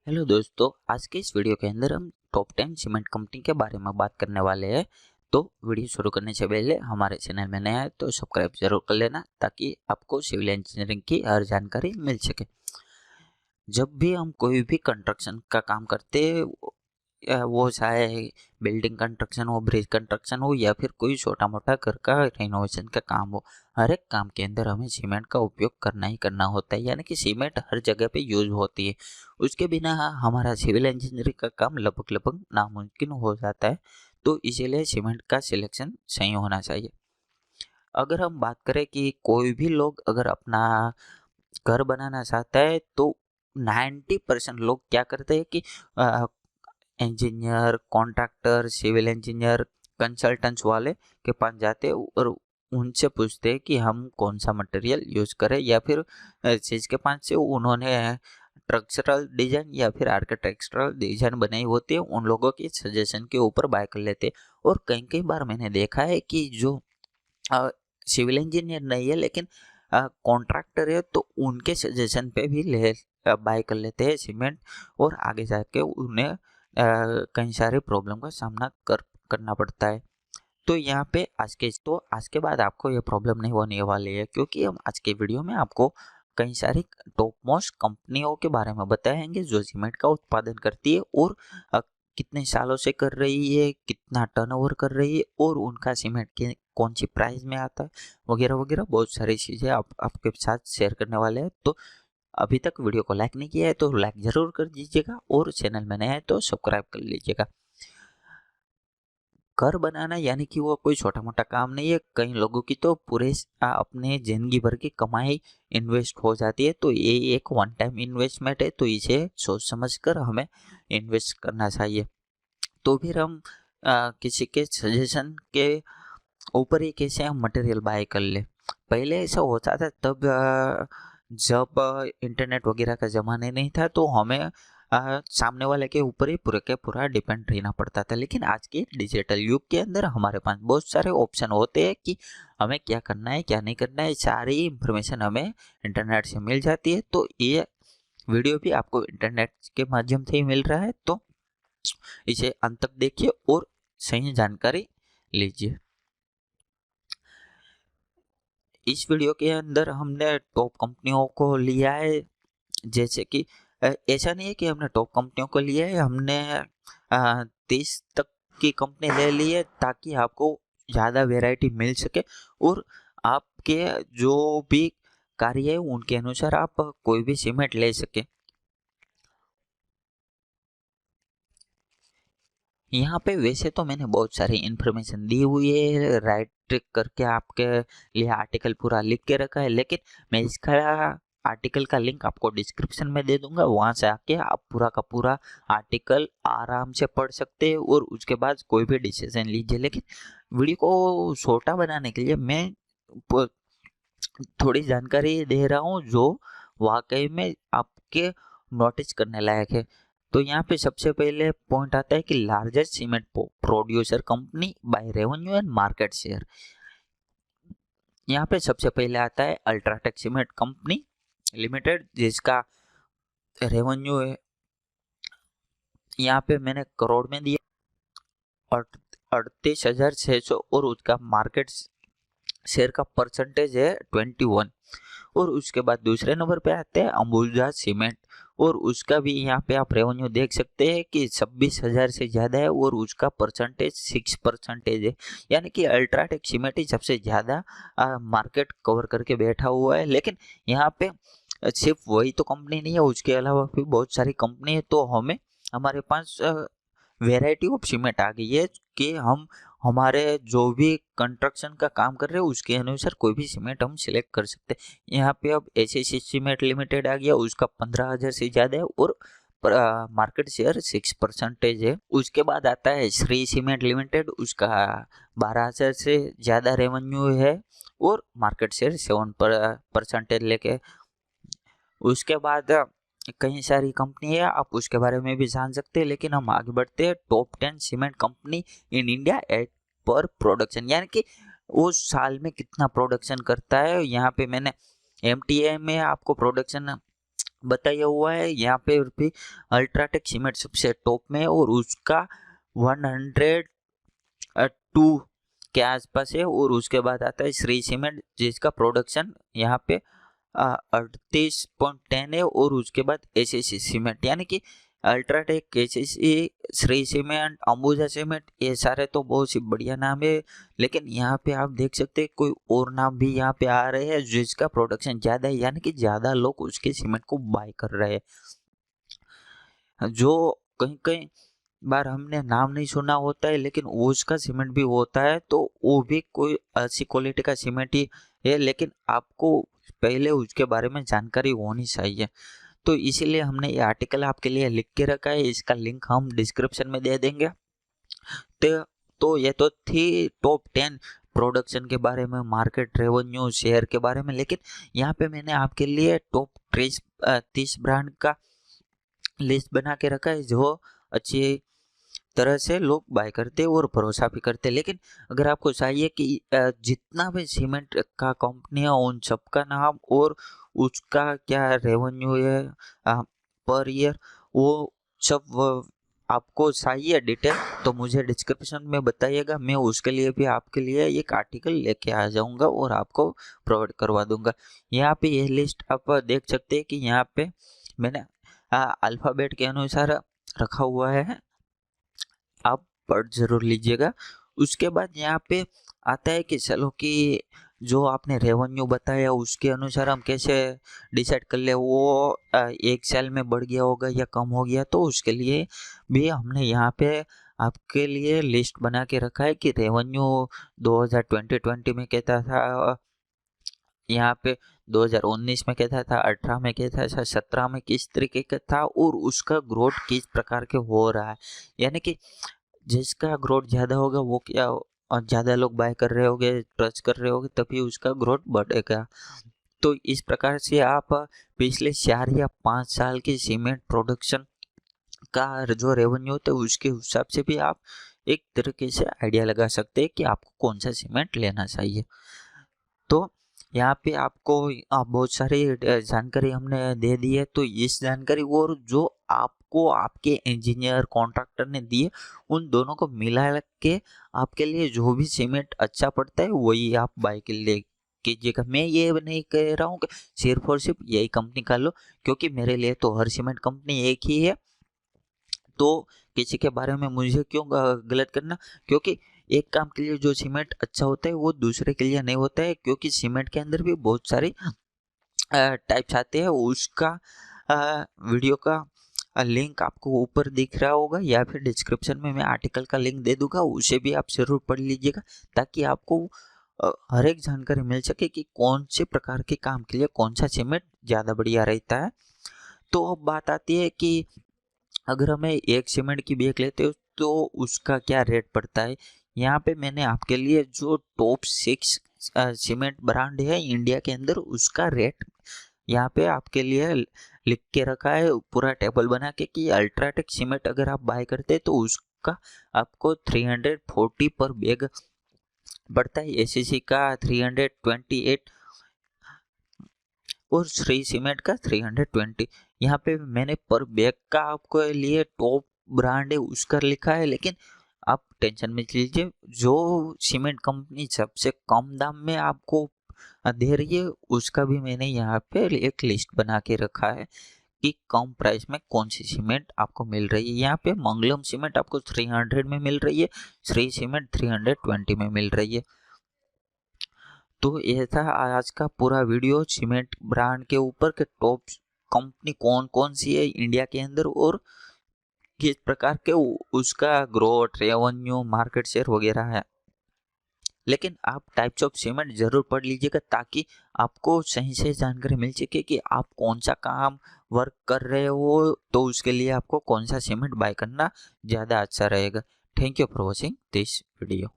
Hello दोस्तों, आज के इस वीडियो के अंदर हम टॉप 10 सीमेंट कंपनी के बारे में बात करने वाले हैं। तो वीडियो शुरू करने से पहले हमारे चैनल में नया है तो सब्सक्राइब जरूर कर लेना ताकि आपको सिविल इंजीनियरिंग की हर जानकारी मिल सके। जब भी हम कोई भी कंस्ट्रक्शन का काम करते हैं, वो चाहे बिल्डिंग कंस्ट्रक्शन हो, ब्रिज कंस्ट्रक्शन हो या फिर कोई छोटा मोटा घर का रेनोवेशन का काम हो, हर एक काम के अंदर हमें सीमेंट का उपयोग करना ही करना होता है। यानी कि सीमेंट हर जगह पे यूज होती है। उसके बिना हमारा सिविल इंजीनियरिंग का काम लगभग लगभग नामुमकिन हो जाता है। तो इसीलिए सीमेंट का सिलेक्शन सही होना चाहिए। अगर हम बात करें कि कोई भी लोग अगर अपना घर बनाना चाहता है तो 90% लोग क्या करते हैं कि engineer, contractor, civil engineer, consultants वाले के पास जाते हैं और उनसे पूछते हैं कि हम कौन सा मटेरियल यूज करें, या फिर चीज के पास से उन्होंने स्ट्रक्चरल डिजाइन या फिर आर्किटेक्चरल डिजाइन बनाई होती है, उन लोगों की सजेशन के ऊपर बाय कर लेते हैं। और कई कई बार मैंने देखा है कि जो सिविल इंजीनियर नहीं है लेकिन कॉन्ट्रैक्टर है, तो उनके सजेशन पे भी ले बाय कर लेते हैं सीमेंट, और आगे जाके उन्हें कई सारे प्रॉब्लम का सामना करना पड़ता है। तो यहाँ पे आज के बाद आपको ये प्रॉब्लम नहीं होने वाली है, क्योंकि हम आज के वीडियो में आपको कई सारी टॉप मोस्ट कंपनियों के बारे में बताएंगे जो सीमेंट का उत्पादन करती है, और कितने सालों से कर रही है, कितना टर्नओवर कर रही है, और उनका सीमेंट के कौन सी प्राइस में आता है, वगैरह वगैरह बहुत सारी चीज़ें आपके साथ शेयर करने वाले हैं। तो अभी तक वीडियो को लाइक नहीं किया है तो लाइक जरूर कर दीजिएगा, और चैनल में नया है तो सब्सक्राइब कर लीजिएगा। घर बनाना यानी कि वो कोई छोटा मोटा काम नहीं है। कई लोगों की तो पूरे अपने जिंदगी भर की कमाई इन्वेस्ट हो जाती है। तो ये एक वन टाइम इन्वेस्टमेंट है, तो इसे सोच समझ कर हमें इन्वेस्ट करना चाहिए। तो फिर हम किसी के सजेशन के ऊपर ही कैसे हम मटेरियल बाय कर ले। पहले ऐसा होता था तब जब इंटरनेट वगैरह का ज़माना नहीं था, तो हमें सामने वाले के ऊपर ही पूरे के पूरा डिपेंड रहना पड़ता था। लेकिन आज के डिजिटल युग के अंदर हमारे पास बहुत सारे ऑप्शन होते हैं कि हमें क्या करना है क्या नहीं करना है। सारी इंफॉर्मेशन हमें इंटरनेट से मिल जाती है। तो ये वीडियो भी आपको इंटरनेट के माध्यम से ही मिल रहा है, तो इसे अंत तक देखिए और सही जानकारी लीजिए। इस वीडियो के अंदर हमने टॉप कंपनियों को लिया है। जैसे कि ऐसा नहीं है कि हमने टॉप कंपनियों को लिया है, हमने 30 तक की कंपनी ले ली है ताकि आपको ज़्यादा वैरायटी मिल सके, और आपके जो भी कार्य है उनके अनुसार आप कोई भी सीमेंट ले सके। यहाँ पे वैसे तो मैंने बहुत सारी इन्फॉर्मेशन दी हुई है, राइट ट्रिक करके आपके लिए आर्टिकल पूरा लिख के रखा है, लेकिन मैं इसका आर्टिकल का लिंक आपको डिस्क्रिप्शन में दे दूंगा। वहां से आके आप पूरा का पूरा आर्टिकल आराम से पढ़ सकते हैं और उसके बाद कोई भी डिसीजन लीजिए। लेकिन वीडियो को छोटा बनाने के लिए मैं प- थोड़ी जानकारी दे रहा हूँ जो वाकई में आपके नोटिस करने लायक है। तो यहाँ पे सबसे पहले पॉइंट आता है कि largest cement producer company by revenue and market share. यहाँ पे सबसे पहले आता है अल्ट्राटेक सीमेंट कंपनी लिमिटेड, जिसका रेवेन्यू है, यहाँ पे मैंने करोड़ में दिया, 38,600, और उसका मार्केट शेयर का परसेंटेज है 21। और उसके बाद दूसरे नंबर पे आते हैं अंबुजा सीमेंट, और उसका भी यहाँ पे आप रेवेन्यू देख सकते हैं कि 26,000 से ज़्यादा है, और उसका परसेंटेज 6% है। यानी कि अल्ट्राटेक सीमेंट ही सबसे ज़्यादा मार्केट कवर करके बैठा हुआ है। लेकिन यहाँ पे सिर्फ वही तो कंपनी नहीं है, उसके अलावा भी बहुत सारी कंपनी है। तो हमें हमारे पास वैरायटी ऑफ सीमेंट आ गई है कि हम हमारे जो भी कंस्ट्रक्शन का काम कर रहे हैं उसके अनुसार कोई भी सीमेंट हम सिलेक्ट कर सकते हैं। यहाँ पे अब एसएससी सीमेंट लिमिटेड आ गया, उसका 15,000 से ज़्यादा है, और मार्केट शेयर 6% है। उसके बाद आता है श्री सीमेंट लिमिटेड, उसका 12,000 से ज़्यादा रेवेन्यू है, और मार्केट शेयर 7% लेके। उसके बाद कई सारी कंपनी है, आप उसके बारे में भी जान सकते हैं। लेकिन हम आगे बढ़ते हैं। Top 10 cement company in India at पर प्रोडक्शन, यानी कि वो साल में कितना प्रोडक्शन करता है। यहाँ पे मैंने एमटीए में आपको प्रोडक्शन बताया हुआ है। यहाँ पे भी अल्ट्राटेक सीमेंट सबसे टॉप में है और उसका 102 के आसपास है। और उसके बाद आता है श्री सीमेंट जिसका प्रोडक्शन यहाँ पे 38.10 है। और उसके बाद एसएससी सीमेंट, यानी कि UltraTech, SSC, Shri cement, Ambuja cement, ये सारे तो बहुत ही बढ़िया नाम है। लेकिन यहाँ पे आप देख सकते हैं कोई और नाम भी यहाँ पे आ रहे हैं जिसका प्रोडक्शन ज्यादा है, यानी कि ज्यादा लोग उसके सीमेंट को बाय कर रहे हैं। जो कहीं कहीं बार हमने नाम नहीं सुना होता है लेकिन उसका सीमेंट भी होता है, तो वो भी कोई अच्छी क्वालिटी का सीमेंट ही है, लेकिन आपको पहले उसके बारे में जानकारी होनी चाहिए। तो इसीलिए हमने ये आर्टिकल आपके लिए लिख के रखा है, इसका लिंक हम डिस्क्रिप्शन में दे देंगे। तो ये तो थी टॉप 10 प्रोडक्शन के बारे में, मार्केट रेवेन्यू, शेयर के बारे में। लेकिन यहाँ पे मैंने आपके लिए टॉप 30 ब्रांड का लिस्ट बना के रखा है जो अच्छी तरह से लोग बाय करते हैं और भरोसा भी करते हैं। लेकिन अगर आपको चाहिए कि जितना भी सीमेंट का कंपनी है उन सबका नाम और उसका क्या रेवेन्यू है पर ईयर, वो सब आपको चाहिए डिटेल, तो मुझे डिस्क्रिप्शन में बताइएगा। मैं उसके लिए भी आपके लिए एक आर्टिकल लेके आ जाऊंगा और आपको प्रोवाइड करवा दूंगा। यहाँ पे ये लिस्ट आप देख सकते हैं कि यहाँ पे मैंने अल्फ़ाबेट के अनुसार रखा हुआ है, आप पढ़ जरूर लीजिएगा। उसके बाद यहाँ पे आता है कि चलो कि जो आपने रेवेन्यू बताया उसके अनुसार हम कैसे डिसाइड कर ले वो एक साल में बढ़ गया होगा या कम हो गया। तो उसके लिए भी हमने यहाँ पे आपके लिए लिस्ट बना के रखा है कि रेवेन्यू 2020 में कहता था, यहाँ पे 2019 में कहता था, 18 में कहता था, 17 में किस तरीके का था और उसका ग्रोथ किस प्रकार के हो रहा है। यानी कि जिसका ग्रोथ ज़्यादा होगा वो क्या, और ज़्यादा लोग बाय कर रहे होंगे, ट्रस्ट कर रहे होंगे, तभी उसका ग्रोथ बढ़ेगा। तो इस प्रकार से आप पिछले 4 या 5 साल की सीमेंट प्रोडक्शन का जो रेवेन्यू होता है उसके हिसाब से भी आप एक तरीके से आइडिया लगा सकते हैं कि आपको कौन सा सीमेंट लेना चाहिए। तो यहाँ पे आपको बहुत सारी जानकारी हमने दे दी है। तो इस जानकारी और जो आपको आपके इंजीनियर कॉन्ट्रैक्टर ने दिए उन दोनों को मिला के आपके लिए जो भी सीमेंट अच्छा पड़ता है वही आप बाय के लिए कीजिएगा। मैं ये नहीं कह रहा हूँ कि सिर्फ और सिर्फ यही कंपनी का लो, क्योंकि मेरे लिए तो हर सीमेंट कंपनी एक ही है। तो किसी के बारे में मुझे क्यों गलत करना, क्योंकि एक काम के लिए जो सीमेंट अच्छा होता है वो दूसरे के लिए नहीं होता है, क्योंकि सीमेंट के अंदर भी बहुत सारी टाइप्स आते हैं। उसका वीडियो का लिंक आपको ऊपर दिख रहा होगा या फिर डिस्क्रिप्शन में मैं आर्टिकल का लिंक दे दूंगा, उसे भी आप जरूर पढ़ लीजिएगा ताकि आपको हर एक जानकारी मिल सके कि कौन से प्रकार के काम के लिए कौन सा सीमेंट ज़्यादा बढ़िया रहता है। तो अब बात आती है कि अगर हमें एक सीमेंट की बैग लेते हो तो उसका क्या रेट पड़ता है। यहाँ पे मैंने आपके लिए जो टॉप 6 सीमेंट ब्रांड है इंडिया के अंदर उसका रेट यहाँ पे आपके लिए लिख के रखा है, पूरा टेबल बना के कि अल्ट्राटेक सीमेंट अगर आप बाय करते हैं तो उसका आपको 340 पर बैग पड़ता है, एसएससी का 328 और श्री सीमेंट का 320। यहाँ पे मैंने पर बैग का आपको लिए टॉप ब्रांड है उसका लिखा है, लेकिन आप टेंशन मत लीजिए, जो सीमेंट कंपनी सबसे कम दाम में आपको दे रही है उसका भी मैंने यहाँ पे एक लिस्ट बना के रखा है कि कम प्राइस में कौन सी सीमेंट आपको मिल रही है। यहाँ पे मंगलम सीमेंट आपको 300 में मिल रही है, श्री सीमेंट 320 में मिल रही है। तो ये था आज का पूरा वीडियो सीमेंट ब्रांड के ऊपर के टॉप कंपनी कौन कौन सी है इंडिया के अंदर और किस प्रकार के उसका ग्रोथ, रेवेन्यू, मार्केट शेयर वगैरह है। लेकिन आप टाइप्स ऑफ सीमेंट जरूर पढ़ लीजिएगा ताकि आपको सही से जानकारी मिल सके कि आप कौन सा काम वर्क कर रहे हो, तो उसके लिए आपको कौन सा सीमेंट बाय करना ज़्यादा अच्छा रहेगा। Thank you for watching this video.